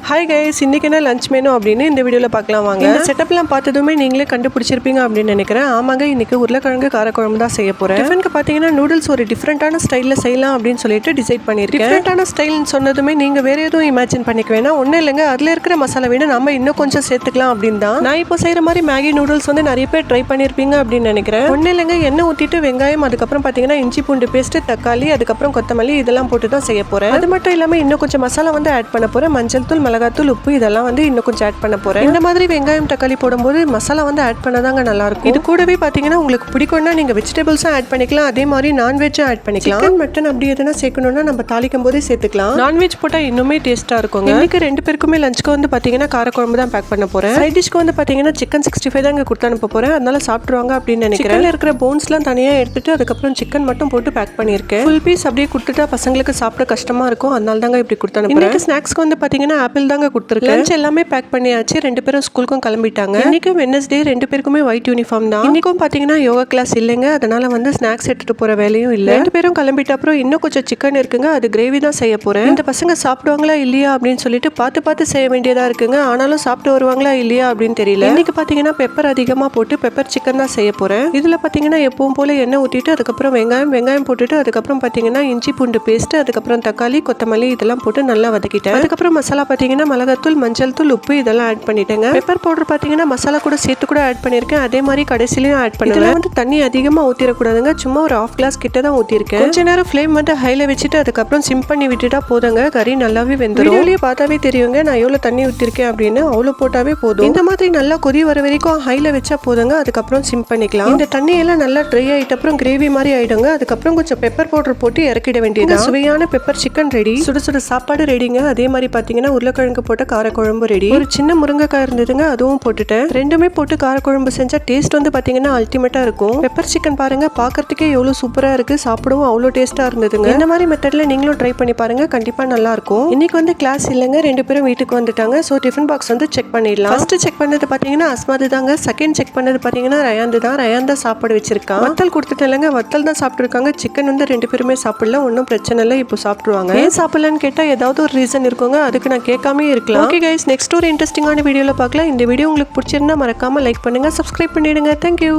Hi guys, இன்றைக்கி என்ன lunch menu அப்படின்னு இந்த வீடியோவில் பார்க்கலாம் வாங்க. இந்த செட்டப்லாம் பார்த்ததுமே நீங்களே கண்டுபிடிச்சிருப்பீங்க அப்படின்னு நினைக்கிறேன். ஆமாங்க, இன்றைக்கி உருளைக்கிழங்கு காரக்குழம்பு தான் செய்ய போகிறேன். டிஃபனுக்கு பார்த்தீங்கன்னா நூடுல்ஸ் ஒரு டிஃப்ரெண்ட்டான ஸ்டைலில் செய்யலாம் அப்படின்னு சொல்லிட்டு டிசைட் பண்ணியிருக்கேன். டிஃப்ரெண்ட்டான ஸ்டைல்னு சொன்னதுமே நீங்கள் வேறு எதுவும் இமேஜின் பண்ணிக்க வேணாம். ஒன்றும் இல்லைங்க, அதில் இருக்கிற மசாலா வேணும் நம்ம இன்னும் கொஞ்சம் சேர்த்துக்கலாம் அப்படின்னு தான். நான் இப்போ செய்கிற மாதிரி மேகி நூடுல்ஸ் வந்து நிறைய பேர் ட்ரை பண்ணியிருப்பீங்க அப்படின்னு நினைக்கிறேன். ஒன்றும் இல்லைங்க, எண்ணெய் ஊற்றிட்டு வெங்காயம், அதுக்கப்புறம் பார்த்தீங்கன்னா இஞ்சி பூண்டு பேஸ்ட்டு, தக்காளி, அதுக்கப்புறம் கொத்தமல்லி இதெல்லாம் போட்டு தான் செய்ய போகிறேன். அது மட்டும் இல்லாமல் இன்னும் கொஞ்சம் மசாலா வந்து ஆட் பண்ண போகிறேன். மஞ்சள் தூள், மிளகாத்தூள், உப்பு இதெல்லாம் வந்து இன்னும் கொஞ்சம் ஆட் பண்ண போறேன். இந்த மாதிரி வெங்காயம் தக்காளி போடும்போது மசாலா வந்து ஆட் பண்ணாதாங்க நல்லா இருக்கும். இது கூடவே பாத்தீங்கன்னா உங்களுக்கு பிடிக்கும்னா நீங்க வெஜிடபிள்ஸும் ஆட் பண்ணிக்கலாம், அதே மாதிரி நான்வெஜ்ஜும் ஆட் பண்ணிக்கலாம். சிக்கன், மட்டன் அப்படி எதுனா சேர்க்கணும்னா நம்ம தாளிக்கும் போதே சேர்த்துக்கலாம். நான்வெஜ் போட்டா இன்னுமே டேஸ்டா இருக்கும். இன்னைக்கு ரெண்டு பேருக்குமே லஞ்சுக்கு வந்து பாத்தீங்கன்னா காரக்குழம்பு தான் பேக் பண்ண போறேன். சைட் டிஷ்க்கு வந்து பாத்தீங்கன்னா சிக்கன் 65 தான் இங்க கொடுத்து அனுப்ப போறேன். அதனால சாப்பிடுவாங்க அப்படின்னு நினைக்கிறேன். சிக்கன்ல இருக்கிற போன்ஸ்லாம் தனியா எடுத்துட்டு அதுக்கப்புறம் சிக்கன் மட்டும் போட்டு பேக் பண்ணியிருக்கேன். ஃபுல் பீஸ் அப்படியே கொடுத்துட்டா பசங்களுக்கு சாப்பிட கஷ்டமா இருக்கும், அதனால தாங்க இப்படி கொடுத்து அனுப்புறேன். இன்னைக்கு ஸ்நாக்ஸ்க்கு வந்து பாத்தீங்கன்னா ஆப்பிள் தாங்க கொடுத்துருக்கேன். எல்லாமே பேக் பண்ணியாச்சு. ரெண்டு பேரும் ஸ்கூலுக்கும் கிளம்பிட்டாங்க. இன்னைக்கு வெட்னஸ்டே, ரெண்டு பேருக்குமே ஒயிட் யூனிஃபார்ம் தான். இன்னைக்கும் பாத்தீங்கன்னா யோகா கிளாஸ் இல்லைங்க, அதனால வந்து ஸ்நாக்ஸ் எடுத்துட்டு போற வேலையும் இல்ல. ரெண்டு பேரும் கிளம்பிட்ட அப்புறம் இன்னும் கொஞ்சம் சிக்கன் இருக்குங்க, அது கிரேவி தான் செய்ய போறேன். இந்த பசங்க சாப்பிடுவாங்களா இல்லையா அப்படின்னு சொல்லிட்டு பார்த்து செய்ய வேண்டியதா இருக்குங்க. ஆனாலும் சாப்பிட்டு வருவாங்களா இல்லையா அப்படின்னு தெரியல. இன்னைக்கு பாத்தீங்கன்னா பெப்பர் அதிகமா போட்டு பெப்பர் சிக்கன் தான் செய்ய போறேன். இதுல பாத்தீங்கன்னா எப்பவும் போல எண்ணெய் ஊத்திட்டு அதுக்கப்புறம் வெங்காயம் போட்டுட்டு அதுக்கப்புறம் பாத்தீங்கன்னா இஞ்சி பூண்டு பேஸ்ட், அதுக்கப்புறம் தக்காளி, கொத்தமல்லி இதெல்லாம் போட்டு நல்லா வதக்கிட்டேன். அதுக்கப்புறம் மசாலா பாத்தீங்கன்னா மிளகாத்தூள், மஞ்சள் தூள், உப்பு இதெல்லாம் ஆட் பண்ணிட்டேங்க. பெப்பர் பவுடர் பாத்தீங்கன்னா மசாலா கூட சேர்த்து கூட ஆட் பண்ணிருக்கேன். அதே மாதிரி கடைசிலையும் ஆட் பண்ணுவேன். இதெல்லாம் வந்து தண்ணி அதிகமா ஊத்திரக்கூடாதுங்க, சும்மா ஒரு ½ கிளாஸ் கிட்ட தான் ஊத்திருக்கேன். கொஞ்ச நேரம் ஃப்ளேம் வந்து ஹைல வச்சுட்டு அதுக்கப்புறம் சிம் பண்ணி விட்டுட்டா போதுங்க, கறி நல்லாவே வெந்துடும். வீடியோலயே பார்த்தாவே தெரியுங்க நான் எவ்வளவு தண்ணி ஊத்திருக்கேன் அப்படின்னு. அவ்வளவு போட்டாவே போதும். இந்த மாதிரி நல்லா கொதி வர வரைக்கும் ஹைல வச்சா போதுங்க, அதுக்கப்புறம் சிம் பண்ணிக்கலாம். இந்த தண்ணி எல்லாம் நல்லா ட்ரை ஆயிட்ட அப்புறம் கிரேவி மாதிரி ஆயிடுங்க. அதுக்கப்புறம் கொஞ்சம் பெப்பர் பவுடர் போட்டு இறக்கிட வேண்டியது. சுவையான பெப்பர் சிக்கன் ரெடி. சுட சுட சாப்பாடு ரெடிங்க. அதே மாதிரி பாத்தீங்கன்னா உருளைக்கிழங்கு போட்ட காரக்குழம்பு ரெடி. ஒரு சின்ன முருங்கைக்காய் இருந்ததுங்க, அதுவும் போட்டுட்டேன். ரெண்டுமே போட்டு காரக்குழம்பு செஞ்சா டேஸ்ட் வந்து பாத்தீங்கன்னா அல்டிமேட்டா இருக்கும். பெப்பர் சிக்கன் பாருங்க, பாக்கிறதுக்கே எவ்வளவு சூப்பரா இருக்கு, சாப்பிடவும் அவ்வளவு டேஸ்டா இருந்ததுங்க. இந்த மாதிரி மெத்தட்ல நீங்களும் ட்ரை பண்ணி பாருங்க, கண்டிப்பா நல்லா இருக்கும். இன்னைக்கு வந்து கிளாஸ் இல்லைங்க, ரெண்டு பேரும் வீட்டுக்கு வந்துட்டாங்க. சோ டிஃபன் பாக்ஸ் வந்து செக் பண்ணிடலாம். ஃபர்ஸ்ட் செக் பண்ணது பாத்தீங்கன்னா அஸ்மாது தாங்க. செகண்ட் செக் பண்ணது பாத்தீங்கன்னா ரயாந்து தான். ரயான் தான் சாப்பாடு வச்சிருக்கான். வத்தல் கொடுத்துட்டு இல்லைங்க, வத்தல் தான் சாப்பிட்டு இருக்காங்க. சிக்கன் வந்து ரெண்டு பேருமே சாப்பிடல, ஒன்னும் பிரச்சனை இல்லை, இப்போ சாப்பிடுவாங்க. ஏன் சாப்பிடலன்னு கேட்டா ஏதாவது ஒரு ரீசன் இருக்குங்க, அதுக்கு நான் கேட்காமே இருக்கலாம். ஓகே கைஸ், நெக்ஸ்ட் ஒரு இன்ட்ரெஸ்டிங்கான வீடியோல பார்க்கலாம். இந்த வீடியோ உங்களுக்கு பிடிச்சிருந்தா மறக்காம லைக் பண்ணுங்க, சப்ஸ்கிரைப் பண்ணிடுங்க. தேங்க்யூ.